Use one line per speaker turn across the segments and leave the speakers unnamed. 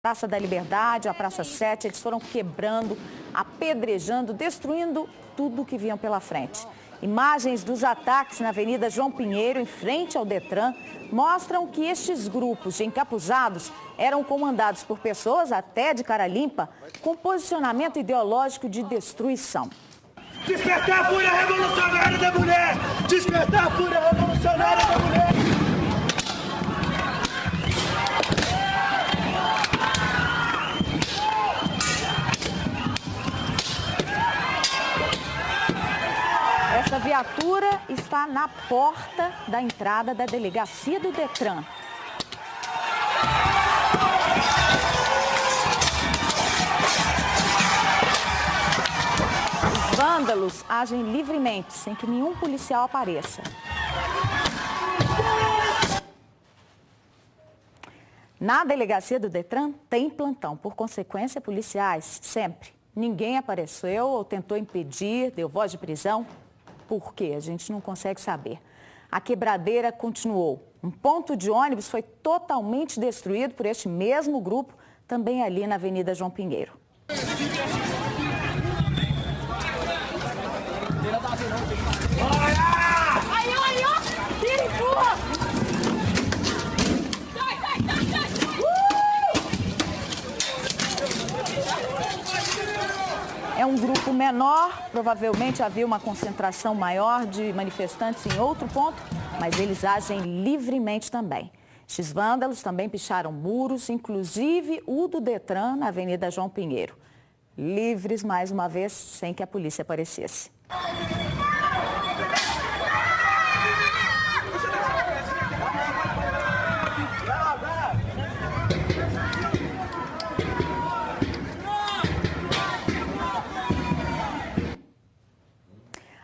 Praça da Liberdade, a Praça 7, eles foram quebrando, apedrejando, destruindo tudo que vinham pela frente. Imagens dos ataques na Avenida João Pinheiro, em frente ao Detran, mostram que estes grupos de encapuzados eram comandados por pessoas até de cara limpa, com posicionamento ideológico de destruição.
Despertar a fúria revolucionária da mulher! Despertar a fúria revolucionária da mulher!
Essa viatura está na porta da entrada da delegacia do Detran. Os vândalos agem livremente, sem que nenhum policial apareça. Na delegacia do Detran tem plantão. Por consequência, policiais, sempre. Ninguém apareceu ou tentou impedir, deu voz de prisão. Por quê? A gente não consegue saber. A quebradeira continuou. Um ponto de ônibus foi totalmente destruído por este mesmo grupo, também ali na Avenida João Pinheiro. É um grupo menor, provavelmente havia uma concentração maior de manifestantes em outro ponto, mas eles agem livremente também. Estes vândalos também picharam muros, inclusive o do Detran na Avenida João Pinheiro. Livres, mais uma vez, sem que a polícia aparecesse.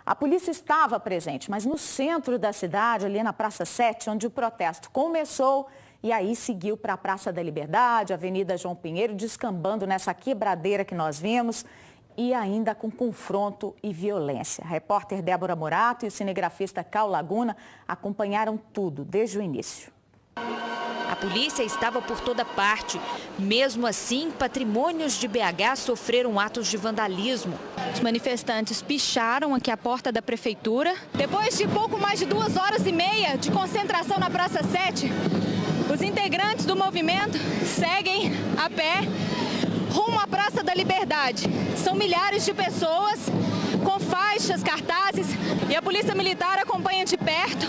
A polícia estava presente, mas no centro da cidade, ali na Praça 7, onde o protesto começou e aí seguiu para a Praça da Liberdade, Avenida João Pinheiro, descambando nessa quebradeira que nós vimos e ainda com confronto e violência. A repórter Débora Morato e o cinegrafista Cal Laguna acompanharam tudo desde o início.
A polícia estava por toda parte. Mesmo assim, patrimônios de BH sofreram atos de vandalismo.
Os manifestantes picharam aqui a porta da prefeitura. Depois de pouco mais de 2h30 de concentração na Praça 7, os integrantes do movimento seguem a pé rumo à Praça da Liberdade. São milhares de pessoas com faixas, cartazes e a Polícia Militar acompanha de perto.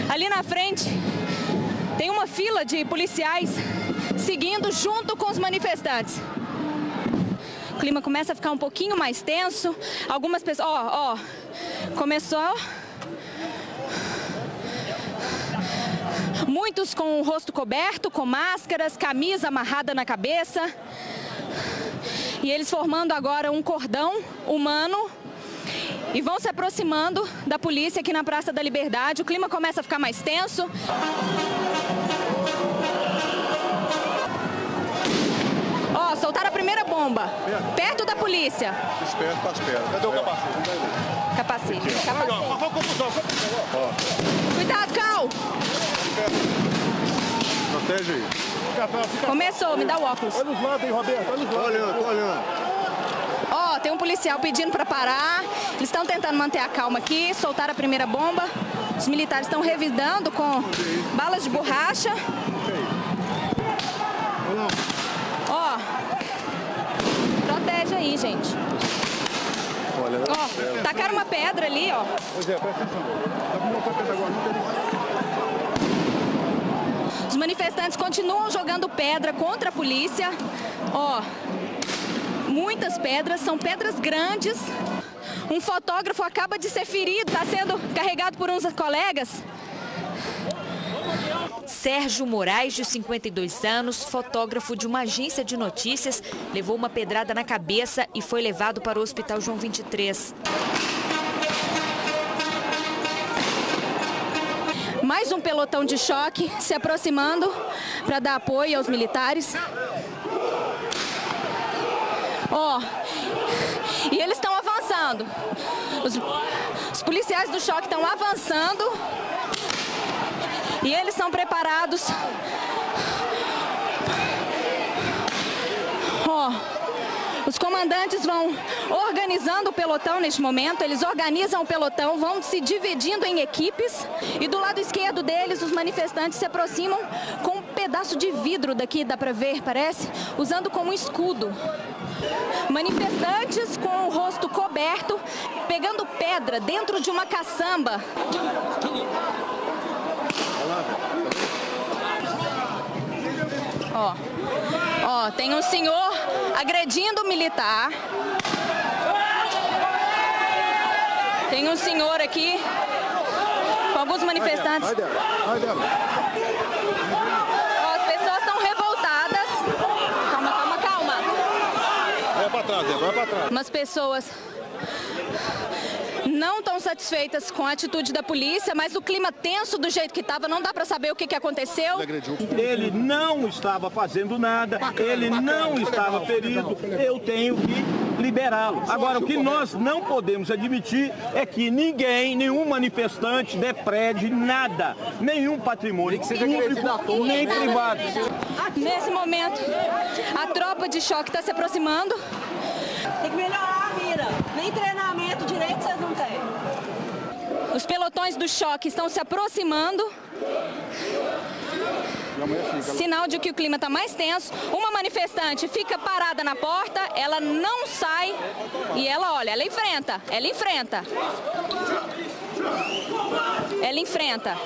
Ali na frente tem uma fila de policiais seguindo junto com os manifestantes. O clima começa a ficar um pouquinho mais tenso. Algumas pessoas... começou... Muitos com o rosto coberto, com máscaras, camisa amarrada na cabeça. E eles formando agora um cordão humano e vão se aproximando da polícia aqui na Praça da Liberdade. O clima começa a ficar mais tenso. Soltaram a primeira bomba, perto da polícia.
Esperto, tá esperto. Cadê o capacete?
Capacete. Cuidado, Cal!
Protege aí.
Começou, me dá o óculos.
Olha os lados aí, Roberto. Olha os lados. Tô olhando.
Tem um policial pedindo para parar. Eles estão tentando manter a calma aqui, soltaram a primeira bomba. Os militares estão revidando com balas de borracha. Protege aí, gente. Tacaram uma pedra ali, ó.
Pois é, presta atenção. Dá pra montar a pedra agora,
Os manifestantes continuam jogando pedra contra a polícia. Muitas pedras, são pedras grandes. Um fotógrafo acaba de ser ferido, está sendo carregado por uns colegas.
Sérgio Moraes, de 52 anos, fotógrafo de uma agência de notícias, levou uma pedrada na cabeça e foi levado para o Hospital João 23.
Mais um pelotão de choque se aproximando para dar apoio aos militares. E eles estão avançando. Os policiais do choque estão avançando. E eles são preparados comandantes vão organizando o pelotão neste momento, eles organizam o pelotão, vão se dividindo em equipes e do lado esquerdo deles os manifestantes se aproximam com um pedaço de vidro daqui, dá pra ver, parece, usando como escudo. Manifestantes com o rosto coberto, pegando pedra dentro de uma caçamba. Ó, tem um senhor agredindo o militar. Tem um senhor aqui com alguns manifestantes. Ó, as pessoas estão revoltadas. Calma.
Vai pra trás.
Umas pessoas não estão satisfeitas com a atitude da polícia, mas o clima tenso do jeito que estava, não dá para saber o que aconteceu.
Ele não estava fazendo nada, ele não estava ferido, eu tenho que liberá-lo. Agora, o que nós não podemos admitir é que nenhum manifestante deprede nada, nenhum patrimônio público, nem privado.
Nesse momento, a tropa de choque está se aproximando.
Tem que melhorar a mira. Nem treinamento direito vocês não têm.
Os pelotões do choque estão se aproximando. Sinal de que o clima está mais tenso. Uma manifestante fica parada na porta, ela não sai e ela enfrenta.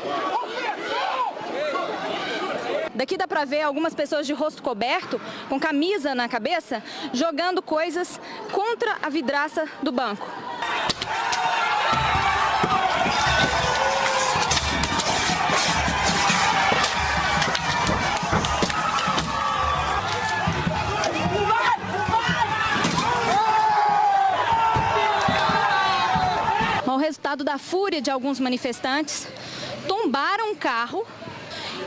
Daqui dá pra ver algumas pessoas de rosto coberto, com camisa na cabeça, jogando coisas contra a vidraça do banco. O resultado da fúria de alguns manifestantes, tombaram um carro.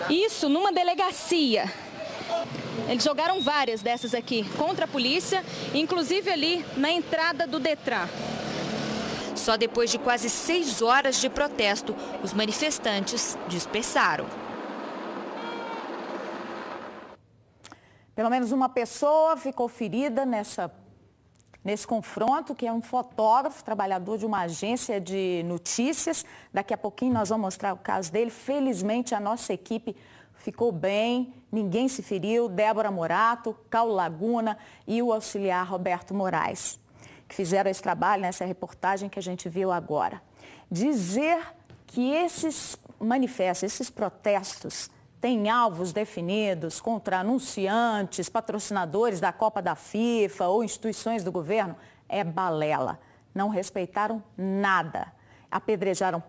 Isso numa delegacia. Eles jogaram várias dessas aqui contra a polícia, inclusive ali na entrada do Detran.
Só depois de quase 6 horas de protesto, os manifestantes dispersaram.
Pelo menos uma pessoa ficou ferida nesse confronto, que é um fotógrafo, trabalhador de uma agência de notícias. Daqui a pouquinho nós vamos mostrar o caso dele. Felizmente a nossa equipe ficou bem, ninguém se feriu. Débora Morato, Cal Laguna e o auxiliar Roberto Moraes, que fizeram esse trabalho nessa reportagem que a gente viu agora. Dizer que esses manifestos, esses protestos, têm alvos definidos contra anunciantes, patrocinadores da Copa da FIFA ou instituições do governo é balela. Não respeitaram nada. Apedrejaram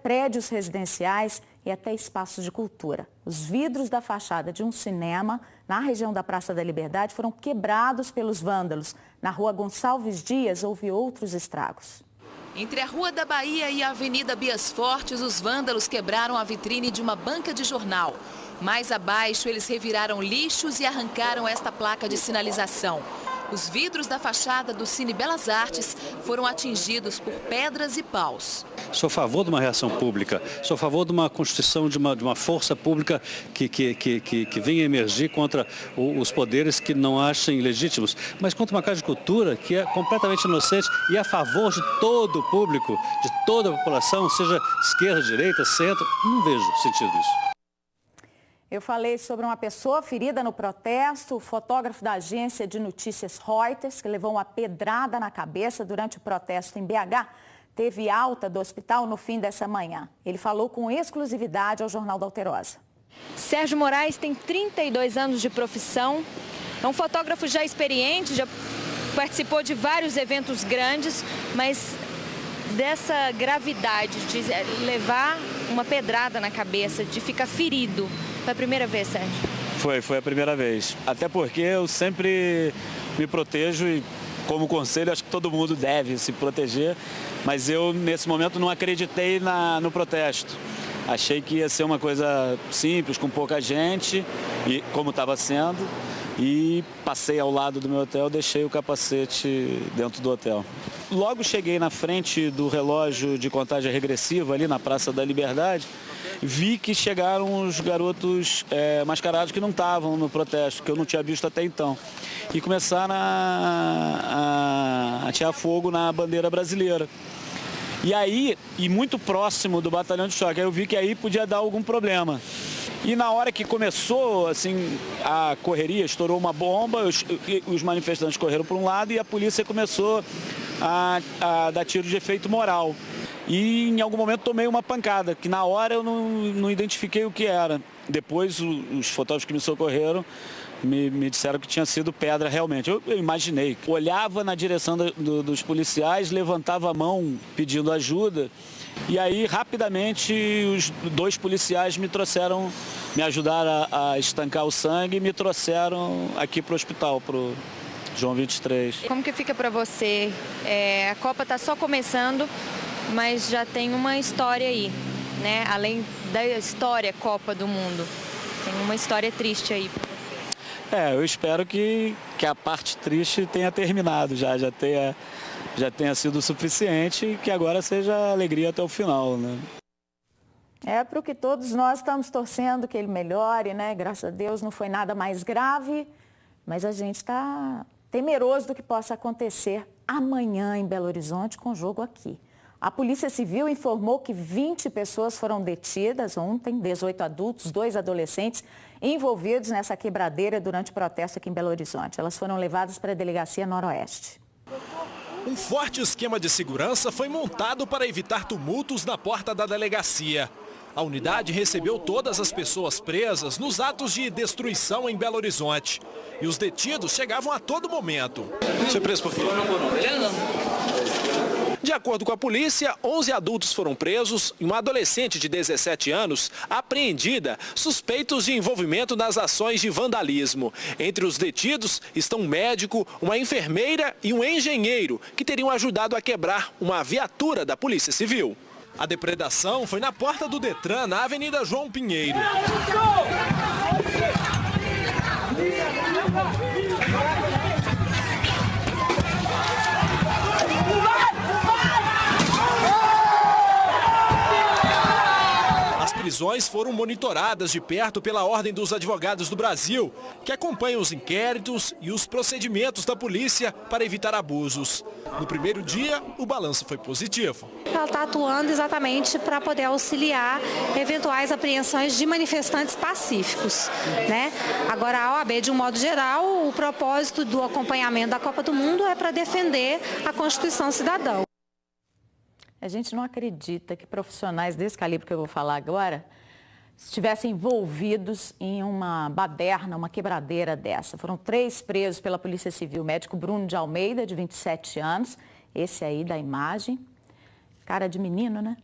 prédios residenciais e até espaços de cultura. Os vidros da fachada de um cinema na região da Praça da Liberdade foram quebrados pelos vândalos. Na rua Gonçalves Dias houve outros estragos.
Entre a Rua da Bahia e a Avenida Bias Fortes, os vândalos quebraram a vitrine de uma banca de jornal. Mais abaixo, eles reviraram lixos e arrancaram esta placa de sinalização. Os vidros da fachada do Cine Belas Artes foram atingidos por pedras e paus.
Sou a favor de uma reação pública, sou a favor de uma constituição de uma força pública que venha emergir contra os poderes que não achem legítimos, mas contra uma casa de cultura que é completamente inocente e a favor de todo o público, de toda a população, seja esquerda, direita, centro. Não vejo sentido nisso.
Eu falei sobre uma pessoa ferida no protesto, o fotógrafo da agência de notícias Reuters, que levou uma pedrada na cabeça durante o protesto em BH, teve alta do hospital no fim dessa manhã. Ele falou com exclusividade ao Jornal da Alterosa.
Sérgio Moraes tem 32 anos de profissão, é um fotógrafo já experiente, já participou de vários eventos grandes, mas dessa gravidade de levar uma pedrada na cabeça, de ficar ferido, foi a primeira vez, Sérgio?
Foi a primeira vez. Até porque eu sempre me protejo e, como conselho, acho que todo mundo deve se proteger. Mas eu, nesse momento, não acreditei no protesto. Achei que ia ser uma coisa simples, com pouca gente, e como estava sendo. E passei ao lado do meu hotel, deixei o capacete dentro do hotel. Logo cheguei na frente do relógio de contagem regressiva, ali na Praça da Liberdade, vi que chegaram os garotos mascarados que não estavam no protesto, que eu não tinha visto até então. e começaram a atirar fogo na bandeira brasileira. E aí, e muito próximo do batalhão de choque, aí eu vi que aí podia dar algum problema. E na hora que começou, assim, a correria, estourou uma bomba, os manifestantes correram para um lado e a polícia começou a dar tiro de efeito moral. E em algum momento tomei uma pancada, que na hora eu não identifiquei o que era. Depois os fotógrafos que me socorreram me disseram que tinha sido pedra realmente. Eu imaginei. Olhava na direção dos policiais, levantava a mão pedindo ajuda. E aí, rapidamente, os 2 policiais me ajudaram a estancar o sangue e me trouxeram aqui para o hospital, para o João 23.
Como que fica para você? A Copa está só começando, mas já tem uma história aí, né? Além da história Copa do Mundo, tem uma história triste aí para você.
Eu espero que a parte triste tenha terminado, já tenha sido o suficiente e que agora seja alegria até o final, né?
É para o que todos nós estamos torcendo que ele melhore, né? Graças a Deus não foi nada mais grave, mas a gente está temeroso do que possa acontecer amanhã em Belo Horizonte com o jogo aqui. A Polícia Civil informou que 20 pessoas foram detidas ontem, 18 adultos, 2 adolescentes, envolvidos nessa quebradeira durante o protesto aqui em Belo Horizonte. Elas foram levadas para a Delegacia Noroeste.
Um forte esquema de segurança foi montado para evitar tumultos na porta da delegacia. A unidade recebeu todas as pessoas presas nos atos de destruição em Belo Horizonte. E os detidos chegavam a todo momento.
Você é preso por quê? De acordo com a polícia, 11 adultos foram presos e uma adolescente de 17 anos apreendida, suspeitos de envolvimento nas ações de vandalismo. Entre os detidos estão um médico, uma enfermeira e um engenheiro que teriam ajudado a quebrar uma viatura da Polícia Civil.
A depredação foi na porta do Detran, na Avenida João Pinheiro. As prisões foram monitoradas de perto pela Ordem dos Advogados do Brasil, que acompanha os inquéritos e os procedimentos da polícia para evitar abusos. No primeiro dia, o balanço foi positivo.
Ela está atuando exatamente para poder auxiliar eventuais apreensões de manifestantes pacíficos, né? Agora, a OAB, de um modo geral, o propósito do acompanhamento da Copa do Mundo é para defender a Constituição Cidadã.
A gente não acredita que profissionais desse calibre que eu vou falar agora estivessem envolvidos em uma baderna, uma quebradeira dessa. Foram 3 presos pela Polícia Civil. O médico Bruno de Almeida, de 27 anos, esse aí da imagem, cara de menino, né?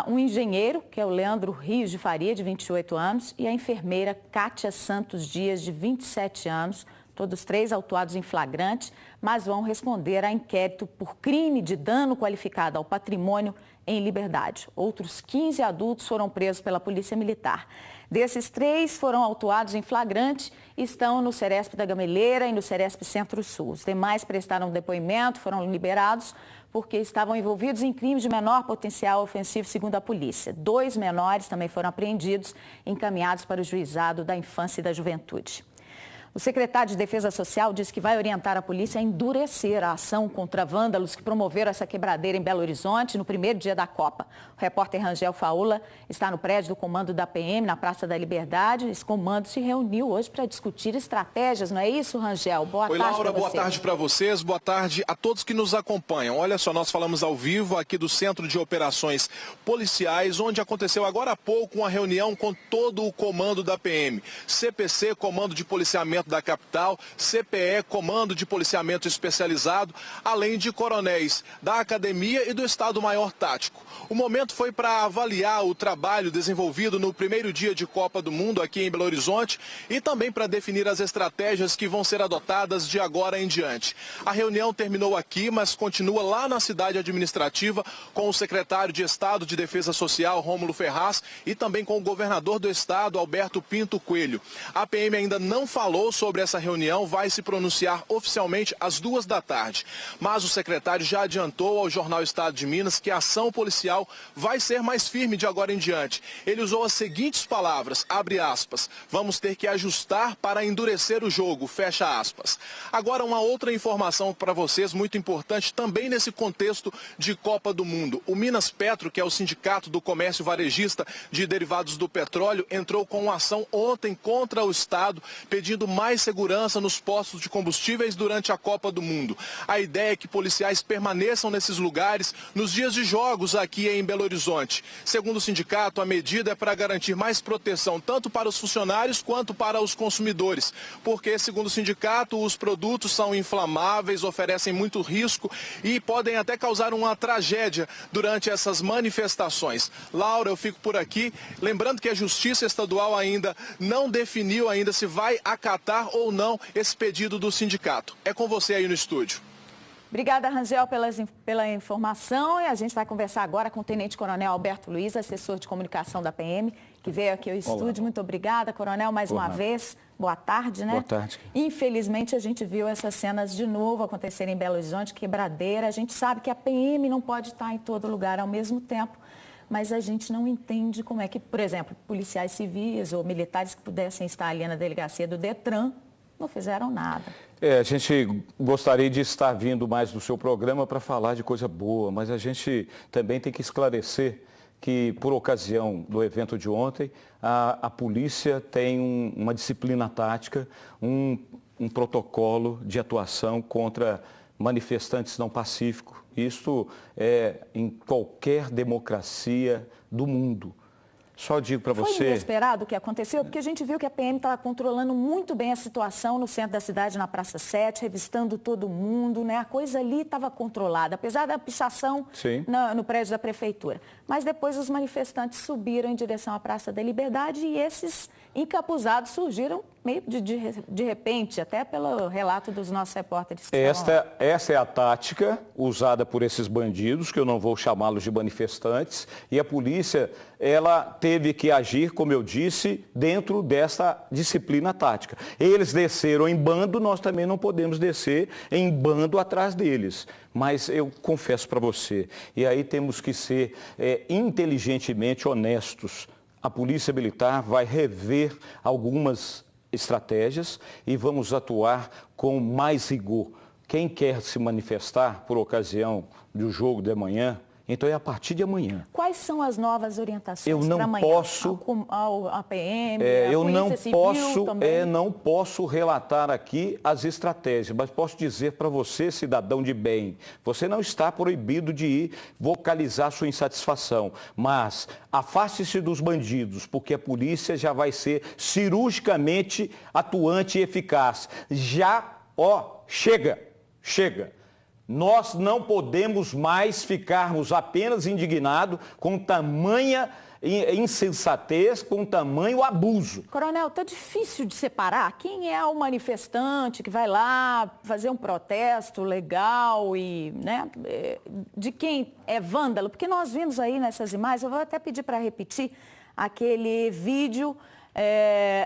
Um engenheiro, que é o Leandro Rios de Faria, de 28 anos, e a enfermeira Kátia Santos Dias, de 27 anos, todos 3 autuados em flagrante, mas vão responder a inquérito por crime de dano qualificado ao patrimônio em liberdade. Outros 15 adultos foram presos pela Polícia Militar. Desses 3 foram autuados em flagrante e estão no Ceresp da Gameleira e no Ceresp Centro-Sul. Os demais prestaram depoimento, foram liberados porque estavam envolvidos em crimes de menor potencial ofensivo, segundo a polícia. 2 menores também foram apreendidos e encaminhados para o Juizado da Infância e da Juventude. O secretário de Defesa Social disse que vai orientar a polícia a endurecer a ação contra vândalos que promoveram essa quebradeira em Belo Horizonte no primeiro dia da Copa. O repórter Rangel Faula está no prédio do comando da PM, na Praça da Liberdade. Esse comando se reuniu hoje para discutir estratégias, não é isso, Rangel? Boa tarde,
Laura, boa tarde para vocês, boa tarde a todos que nos acompanham. Olha só, nós falamos ao vivo aqui do Centro de Operações Policiais, onde aconteceu agora há pouco uma reunião com todo o comando da PM. CPC, Comando de Policiamento da Capital, CPE, Comando de Policiamento Especializado, além de coronéis da Academia e do Estado-Maior Tático. O momento foi para avaliar o trabalho desenvolvido no primeiro dia de Copa do Mundo aqui em Belo Horizonte e também para definir as estratégias que vão ser adotadas de agora em diante. A reunião terminou aqui, mas continua lá na cidade administrativa com o secretário de Estado de Defesa Social, Rômulo Ferraz, e também com o governador do estado, Alberto Pinto Coelho. A PM ainda não falou sobre essa reunião vai se pronunciar oficialmente às 14h. Mas o secretário já adiantou ao jornal Estado de Minas que a ação policial vai ser mais firme de agora em diante. Ele usou as seguintes palavras, abre aspas, vamos ter que ajustar para endurecer o jogo, fecha aspas. Agora uma outra informação para vocês muito importante também nesse contexto de Copa do Mundo. O Minas Petro, que é o sindicato do comércio varejista de derivados do petróleo, entrou com uma ação ontem contra o Estado, pedindo mais segurança nos postos de combustíveis durante a Copa do Mundo. A ideia é que policiais permaneçam nesses lugares nos dias de jogos aqui em Belo Horizonte. Segundo o sindicato, a medida é para garantir mais proteção tanto para os funcionários quanto para os consumidores, porque, segundo o sindicato, os produtos são inflamáveis, oferecem muito risco e podem até causar uma tragédia durante essas manifestações. Laura, eu fico por aqui, lembrando que a Justiça Estadual ainda não definiu ainda se vai acatar ou não esse pedido do sindicato. É com você aí no estúdio.
Obrigada, Rangel, pela informação. E a gente vai conversar agora com o Tenente Coronel Alberto Luiz, assessor de comunicação da PM, que veio aqui ao estúdio. Olá. Muito obrigada, Coronel, mais uma vez. Boa tarde, né?
Boa tarde.
Infelizmente, a gente viu essas cenas de novo acontecerem em Belo Horizonte, quebradeira. A gente sabe que a PM não pode estar em todo lugar ao mesmo tempo, mas a gente não entende como é que, por exemplo, policiais civis ou militares que pudessem estar ali na delegacia do Detran não fizeram nada.
A gente gostaria de estar vindo mais no seu programa para falar de coisa boa, mas a gente também tem que esclarecer que, por ocasião do evento de ontem, a polícia tem uma disciplina tática, um protocolo de atuação contra manifestantes não pacíficos. Isso é em qualquer democracia do mundo. Só digo para você...
Foi inesperado o que aconteceu, porque a gente viu que a PM estava controlando muito bem a situação no centro da cidade, na Praça 7, revistando todo mundo, né? A coisa ali estava controlada, apesar da pichação no prédio da prefeitura. Mas depois os manifestantes subiram em direção à Praça da Liberdade e esses encapuzados surgiram meio de repente, até pelo relato dos nossos repórteres.
Essa é a tática usada por esses bandidos, que eu não vou chamá-los de manifestantes, e a polícia, ela teve que agir, como eu disse, dentro dessa disciplina tática. Eles desceram em bando, nós também não podemos descer em bando atrás deles. Mas eu confesso para você, e aí temos que ser inteligentemente honestos. A Polícia Militar vai rever algumas estratégias e vamos atuar com mais rigor. Quem quer se manifestar por ocasião do jogo de amanhã, então é a partir de amanhã.
Quais são as novas orientações
para amanhã?
A PM,
eu
a Polícia Civil também?
não posso relatar aqui as estratégias, mas posso dizer para você, cidadão de bem, você não está proibido de ir vocalizar sua insatisfação, mas afaste-se dos bandidos, porque a polícia já vai ser cirurgicamente atuante e eficaz. Chega. Nós não podemos mais ficarmos apenas indignados com tamanha insensatez, com tamanho abuso.
Coronel, está difícil de separar quem é o manifestante que vai lá fazer um protesto legal e, né, de quem é vândalo, porque nós vimos aí nessas imagens, eu vou até pedir para repetir aquele vídeo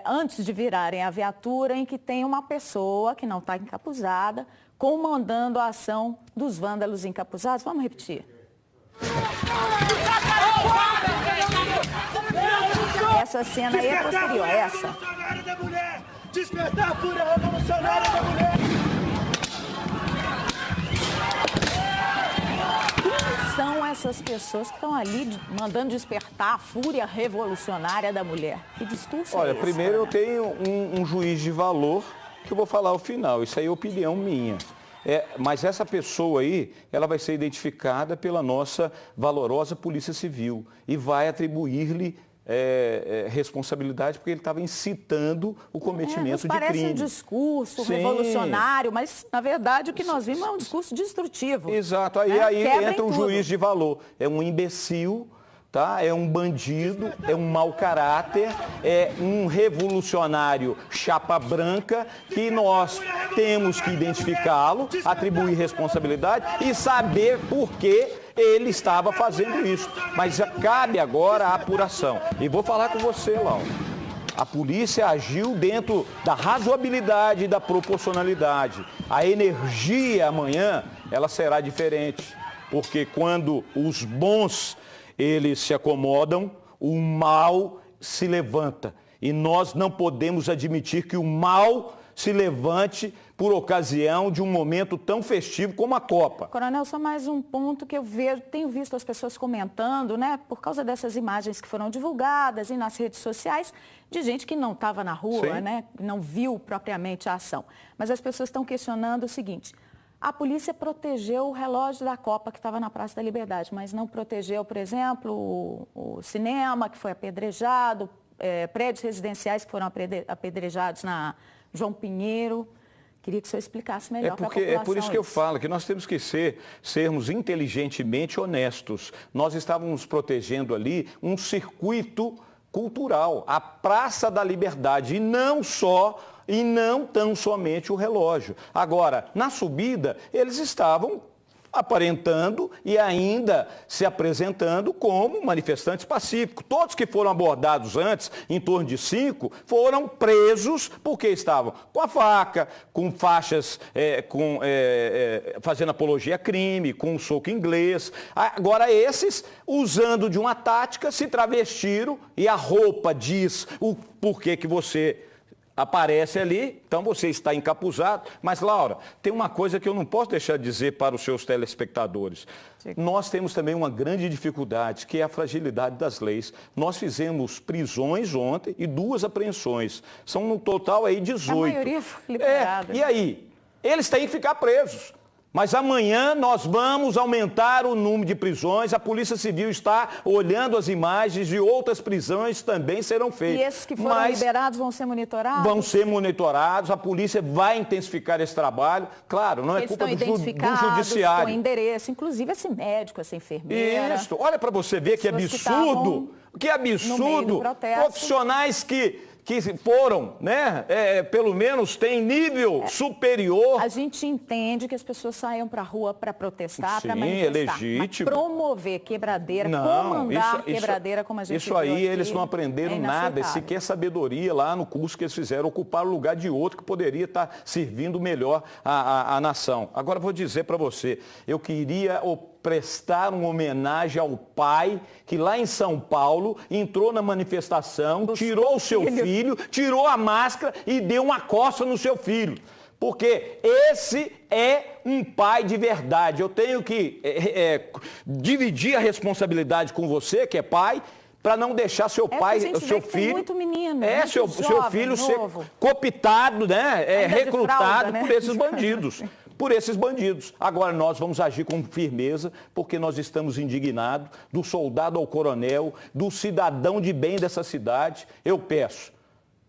antes de virarem a viatura, em que tem uma pessoa que não está encapuzada, comandando a ação dos vândalos encapuzados. Vamos repetir. Essa cena aí é posterior, essa. Despertar a fúria revolucionária da mulher. Quem são essas pessoas que estão ali mandando despertar a fúria revolucionária da mulher? Que discurso é esse?
Olha, primeiro eu tenho um juiz de valor que eu vou falar ao final, isso aí é opinião minha. Mas essa pessoa aí, ela vai ser identificada pela nossa valorosa Polícia Civil e vai atribuir-lhe responsabilidade porque ele estava incitando o cometimento de crime.
Parece um discurso revolucionário, mas na verdade o que nós vimos é um discurso destrutivo.
Exato, aí entra um juiz de valor, é um imbecil, tá? É um bandido, é um mau caráter, é um revolucionário chapa branca que nós temos que identificá-lo, atribuir responsabilidade e saber por que ele estava fazendo isso. Mas cabe agora a apuração. E vou falar com você, Laura. A polícia agiu dentro da razoabilidade e da proporcionalidade. A energia amanhã, ela será diferente, porque quando os bons, eles se acomodam, o mal se levanta. E nós não podemos admitir que o mal se levante por ocasião de um momento tão festivo como a Copa.
Coronel, só mais um ponto que eu tenho visto as pessoas comentando, né, por causa dessas imagens que foram divulgadas e nas redes sociais, de gente que não estava na rua, né, não viu propriamente a ação. Mas as pessoas estão questionando o seguinte: a polícia protegeu o relógio da Copa que estava na Praça da Liberdade, mas não protegeu, por exemplo, o cinema que foi apedrejado, prédios residenciais que foram apedrejados na João Pinheiro. Queria que o senhor explicasse melhor para a população.
É por isso que eu falo que nós temos que sermos inteligentemente honestos. Nós estávamos protegendo ali um circuito cultural, a Praça da Liberdade, e não tão somente o relógio. Agora, na subida, eles estavam aparentando e ainda se apresentando como manifestantes pacíficos. Todos que foram abordados antes, em torno de 5, foram presos porque estavam com a faca, com faixas, fazendo apologia a crime, com um soco inglês. Agora esses, usando de uma tática, se travestiram e a roupa diz o porquê que você aparece ali, então você está encapuzado. Mas, Laura, tem uma coisa que eu não posso deixar de dizer para os seus telespectadores. Nós temos também uma grande dificuldade, que é a fragilidade das leis. Nós fizemos prisões ontem e 2 apreensões. São no total aí 18.
A maioria foi liberada.
E aí? Eles têm que ficar presos. Mas amanhã nós vamos aumentar o número de prisões. A Polícia Civil está olhando as imagens e outras prisões também serão feitas.
E esses que foram liberados vão ser monitorados?
Vão ser monitorados. A polícia vai intensificar esse trabalho. Claro, não é culpa do judiciário.
Com endereço, inclusive esse médico, essa enfermeira.
Isso. Olha para você ver que absurdo. Que absurdo. Profissionais que foram, né, pelo menos têm nível superior.
A gente entende que as pessoas saiam para a rua para protestar, para manifestar.
Sim, é legítimo.
Mas promover quebradeira, comandar quebradeira como a gente
viu aí, eles não aprenderam nada, sequer sabedoria lá no curso que eles fizeram, ocupar o lugar de outro que poderia estar servindo melhor a nação. Agora vou dizer para você, eu queria prestar uma homenagem ao pai que lá em São Paulo entrou na manifestação, tirou o seu filho, tirou a máscara e deu uma coça no seu filho. Porque esse é um pai de verdade. Eu tenho que dividir a responsabilidade com você, que é pai, para não deixar seu pai, o seu filho,
muito menino,
seu filho ser cooptado, né, recrutado por esses bandidos. Por esses bandidos. Agora nós vamos agir com firmeza, porque nós estamos indignados do soldado ao coronel, do cidadão de bem dessa cidade. Eu peço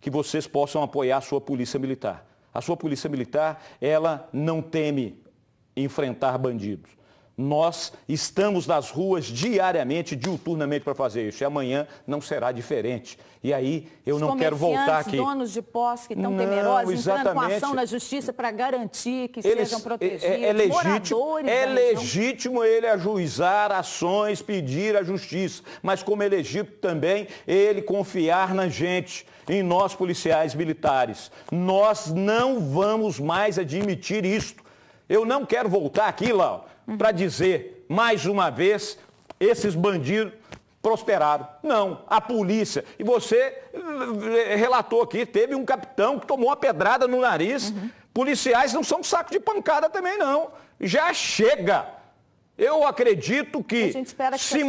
que vocês possam apoiar a sua polícia militar. A sua polícia militar, ela não teme enfrentar bandidos. Nós estamos nas ruas diariamente, diuturnamente para fazer isso. E amanhã não será diferente. E aí eu não quero voltar aqui.
Os donos de posse que estão temerosos, entrando com ação na justiça para garantir que sejam protegidos.
É legítimo ele ajuizar ações, pedir a justiça. Mas como é legítimo também ele confiar na gente, em nós policiais militares. Nós não vamos mais admitir isto. Eu não quero voltar aqui, Laura, para dizer, mais uma vez, esses bandidos prosperaram. Não, a polícia. E você relatou aqui, teve um capitão que tomou uma pedrada no nariz. Policiais não são saco de pancada também, não. Já chega. Eu acredito que se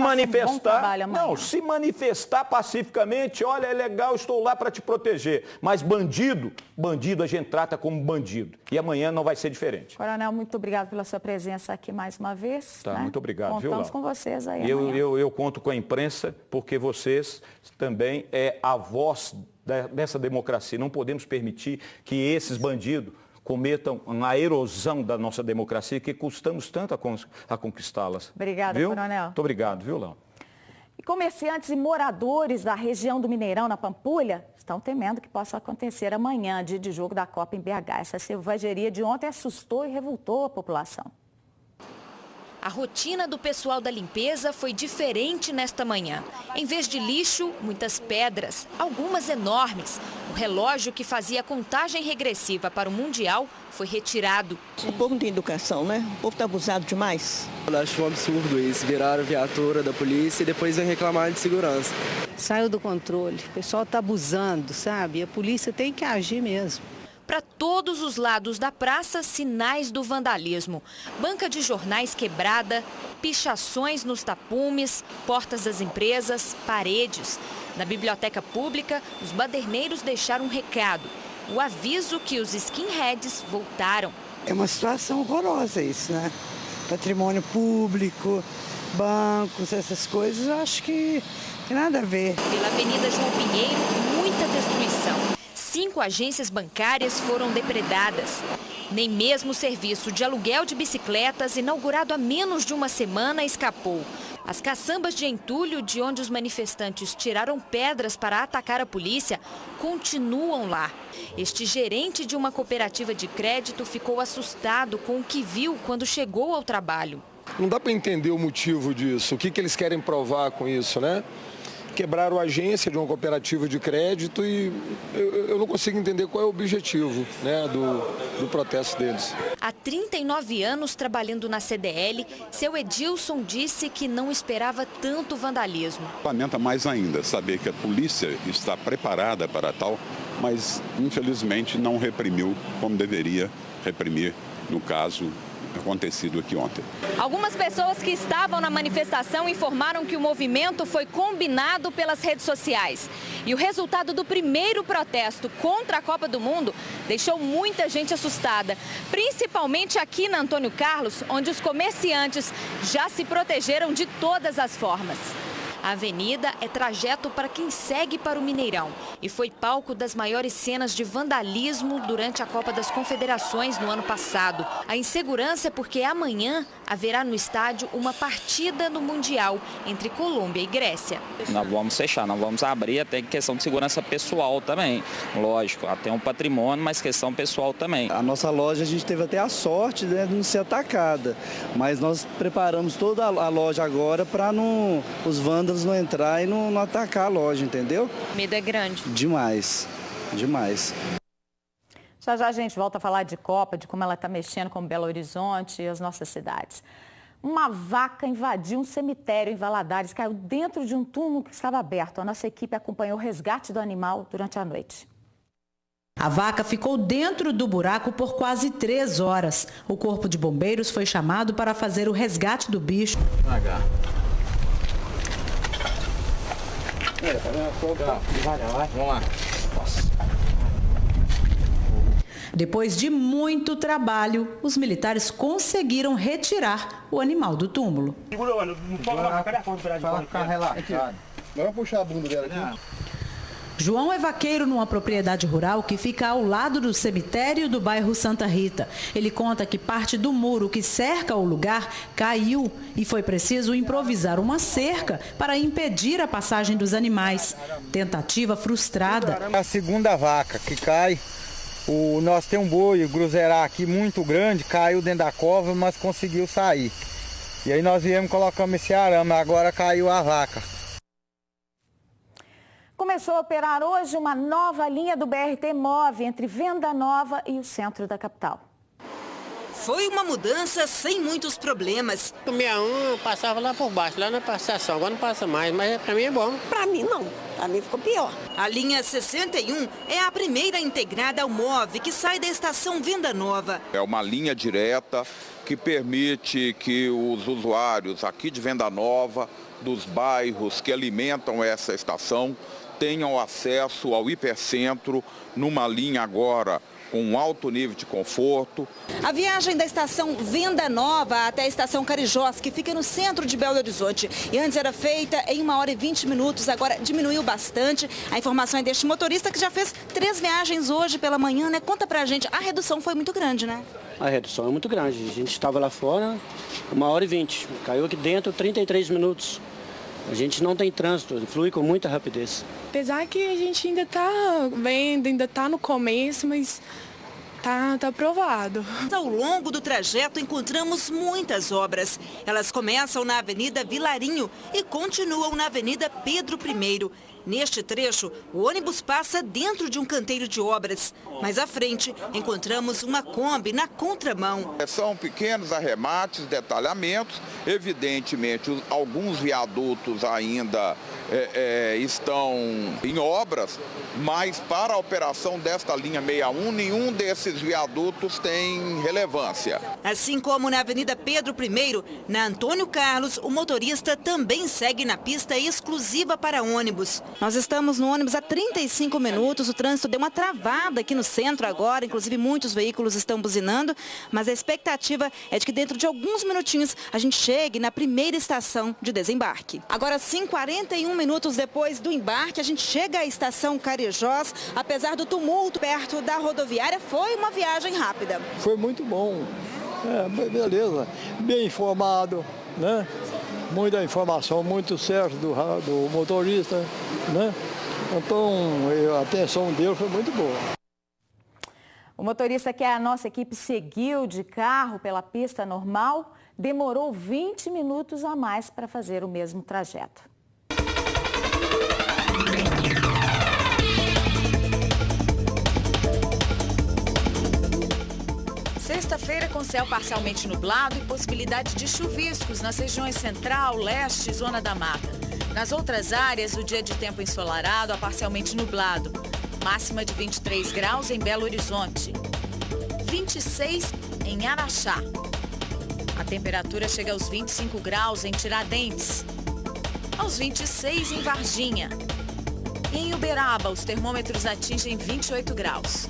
manifestar pacificamente, olha, é legal, estou lá para te proteger. Mas bandido a gente trata como bandido. E amanhã não vai ser diferente.
Coronel, muito obrigado pela sua presença aqui mais uma vez.
Tá, muito obrigado, viu, Laura?
Contamos com vocês aí.
Eu conto com a imprensa, porque vocês também é a voz dessa democracia. Não podemos permitir que esses bandidos cometam uma erosão da nossa democracia que custamos tanto a conquistá-las.
Obrigada, Coronel.
Muito obrigado, viu, Laura?
E comerciantes e moradores da região do Mineirão, na Pampulha, estão temendo que possa acontecer amanhã, dia de jogo da Copa em BH. Essa selvageria de ontem assustou e revoltou a população.
A rotina do pessoal da limpeza foi diferente nesta manhã. Em vez de lixo, muitas pedras, algumas enormes. O relógio que fazia a contagem regressiva para o Mundial foi retirado.
O povo não tem educação, né? O povo está abusado demais.
Eu acho um absurdo isso. Viraram viatura da polícia e depois vem reclamar de segurança.
Saiu do controle. O pessoal está abusando, sabe? A polícia tem que agir mesmo.
Para todos os lados da praça, sinais do vandalismo. Banca de jornais quebrada, pichações nos tapumes, portas das empresas, paredes. Na biblioteca pública, os baderneiros deixaram um recado. O aviso que os skinheads voltaram.
É uma situação horrorosa isso, né? Patrimônio público, bancos, essas coisas, eu acho que tem nada a ver.
Pela Avenida João Pinheiro, muita destruição. 5 agências bancárias foram depredadas. Nem mesmo o serviço de aluguel de bicicletas, inaugurado há menos de uma semana, escapou. As caçambas de entulho, de onde os manifestantes tiraram pedras para atacar a polícia, continuam lá. Este gerente de uma cooperativa de crédito ficou assustado com o que viu quando chegou ao trabalho.
Não dá para entender o motivo disso, o que eles querem provar com isso, né? Quebraram a agência de uma cooperativa de crédito e eu não consigo entender qual é o objetivo, né, do protesto deles.
Há 39 anos trabalhando na CDL, seu Edilson disse que não esperava tanto vandalismo.
Lamenta mais ainda saber que a polícia está preparada para tal, mas infelizmente não reprimiu como deveria reprimir no caso acontecido aqui ontem.
Algumas pessoas que estavam na manifestação informaram que o movimento foi combinado pelas redes sociais. E o resultado do primeiro protesto contra a Copa do Mundo deixou muita gente assustada, principalmente aqui na Antônio Carlos, onde os comerciantes já se protegeram de todas as formas. A avenida é trajeto para quem segue para o Mineirão e foi palco das maiores cenas de vandalismo durante a Copa das Confederações no ano passado. A insegurança é porque amanhã haverá no estádio uma partida no Mundial entre Colômbia e Grécia.
Nós vamos fechar, nós vamos abrir até questão de segurança pessoal também. Lógico, até um patrimônio, mas questão pessoal também.
A nossa loja, a gente teve até a sorte, né, de não ser atacada, mas nós preparamos toda a loja agora para os vândalos não entrar e não atacar a loja, entendeu?
O medo é grande.
Demais, demais.
Já já a gente volta a falar de Copa, de como ela está mexendo com Belo Horizonte e as nossas cidades. Uma vaca invadiu um cemitério em Valadares, caiu dentro de um túmulo que estava aberto. A nossa equipe acompanhou o resgate do animal durante a noite.
A vaca ficou dentro do buraco por quase 3 horas. O corpo de bombeiros foi chamado para fazer o resgate do bicho.
Vamos lá.
Depois de muito trabalho, os militares conseguiram retirar o animal do túmulo.
Vamos puxar a bunda dela aqui.
João é vaqueiro numa propriedade rural que fica ao lado do cemitério do bairro Santa Rita. Ele conta que parte do muro que cerca o lugar caiu e foi preciso improvisar uma cerca para impedir a passagem dos animais. Tentativa frustrada.
A segunda vaca que cai, nós temos um boi, o gruzerá aqui muito grande, caiu dentro da cova, mas conseguiu sair. E aí nós viemos e colocamos esse arame, agora caiu a vaca.
Começou a operar hoje uma nova linha do BRT Move entre Venda Nova e o centro da capital.
Foi uma mudança sem muitos problemas.
O 61 passava lá por baixo, lá na estação, agora não passa mais, mas para mim é bom.
Para mim não, para mim ficou pior.
A linha 61 é a primeira integrada ao Move, que sai da estação Venda Nova.
É uma linha direta que permite que os usuários aqui de Venda Nova, dos bairros que alimentam essa estação, tenham acesso ao hipercentro numa linha agora com um alto nível de conforto.
A viagem da estação Venda Nova até a estação Carijós, que fica no centro de Belo Horizonte, e antes era feita em 1 hora e 20 minutos, agora diminuiu bastante. A informação é deste motorista que já fez 3 viagens hoje pela manhã, né? Conta pra gente, a redução foi muito grande, né?
A redução é muito grande. A gente estava lá fora 1 hora e 20, caiu aqui dentro 33 minutos. A gente não tem trânsito, flui com muita rapidez.
Apesar que a gente ainda está vendo, ainda está no começo, mas
Tá aprovado.
Ao longo do trajeto encontramos muitas obras. Elas começam na Avenida Vilarinho e continuam na Avenida Pedro I. Neste trecho, o ônibus passa dentro de um canteiro de obras. Mais à frente, encontramos uma Kombi na contramão.
São pequenos arremates, detalhamentos. Evidentemente, alguns viadutos ainda estão em obras, mas para a operação desta linha 61, nenhum desses viadutos tem relevância.
Assim como na Avenida Pedro I, na Antônio Carlos, o motorista também segue na pista exclusiva para ônibus. Nós estamos no ônibus há 35 minutos, o trânsito deu uma travada aqui no centro agora, inclusive muitos veículos estão buzinando, mas a expectativa é de que dentro de alguns minutinhos a gente chegue na primeira estação de desembarque. Agora sim, 41 minutos depois do embarque, a gente chega à estação Carijós. Apesar do tumulto perto da rodoviária, foi uma viagem rápida.
Foi muito bom, beleza, bem informado, né? Muita informação, muito certo do motorista, né? Então, a atenção dele foi muito boa.
O motorista que a nossa equipe seguiu de carro pela pista normal demorou 20 minutos a mais para fazer o mesmo trajeto. Sexta-feira com céu parcialmente nublado e possibilidade de chuviscos nas regiões central, leste e zona da mata. Nas outras áreas, o dia de tempo ensolarado a parcialmente nublado. Máxima de 23 graus em Belo Horizonte. 26 em Araxá. A temperatura chega aos 25 graus em Tiradentes. Aos 26 em Varginha. E em Uberaba, os termômetros atingem 28 graus.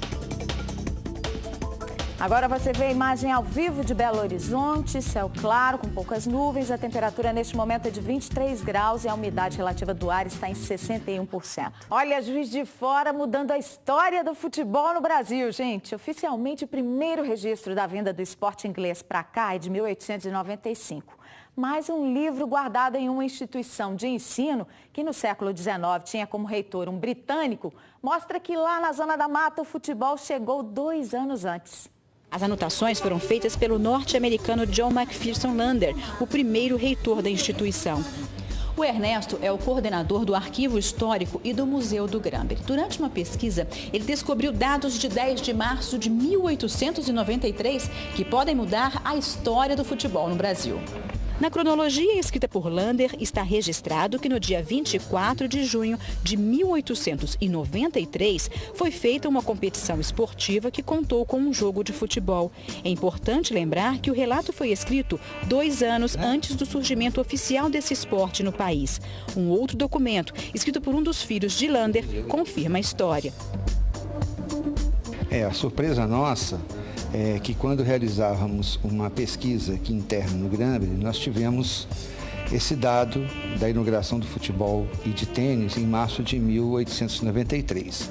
Agora você vê a imagem ao vivo de Belo Horizonte, céu claro, com poucas nuvens. A temperatura neste momento é de 23 graus e a umidade relativa do ar está em 61%. Olha, Juiz de Fora mudando a história do futebol no Brasil, gente. Oficialmente, o primeiro registro da vinda do esporte inglês para cá é de 1895. Mas um livro guardado em uma instituição de ensino, que no século XIX tinha como reitor um britânico, mostra que lá na Zona da Mata o futebol chegou 2 anos antes.
As anotações foram feitas pelo norte-americano John Macpherson Lander, o primeiro reitor da instituição. O Ernesto é o coordenador do Arquivo Histórico e do Museu do Granby. Durante uma pesquisa, ele descobriu dados de 10 de março de 1893 que podem mudar a história do futebol no Brasil. Na cronologia escrita por Lander, está registrado que no dia 24 de junho de 1893 foi feita uma competição esportiva que contou com um jogo de futebol. É importante lembrar que o relato foi escrito 2 anos antes do surgimento oficial desse esporte no país. Um outro documento, escrito por um dos filhos de Lander, confirma a história.
A surpresa nossa é que quando realizávamos uma pesquisa aqui interna no Granby, nós tivemos esse dado da inauguração do futebol e de tênis em março de 1893.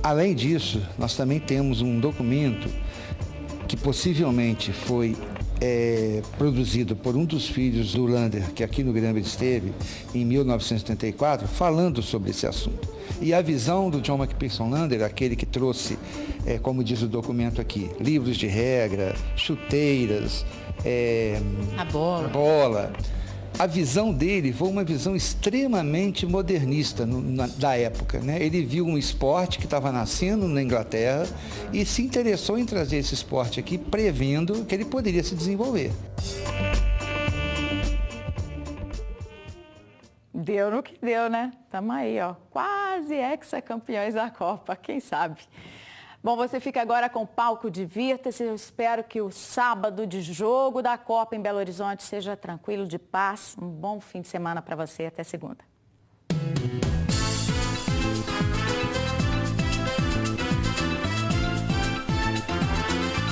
Além disso, nós também temos um documento que possivelmente foi produzido por um dos filhos do Lander, que aqui no Granby esteve, em 1974, falando sobre esse assunto. E a visão do John Macpherson Lander, aquele que trouxe, como diz o documento aqui, livros de regra, chuteiras,
a
bola. A visão dele foi uma visão extremamente modernista da época, né? Ele viu um esporte que estava nascendo na Inglaterra e se interessou em trazer esse esporte aqui, prevendo que ele poderia se desenvolver.
Deu no que deu, né? Estamos aí, ó, quase hexacampeões da Copa, quem sabe? Bom, você fica agora com o Palco Divirta-se. Eu espero que o sábado de jogo da Copa em Belo Horizonte seja tranquilo, de paz. Um bom fim de semana para você. Até segunda.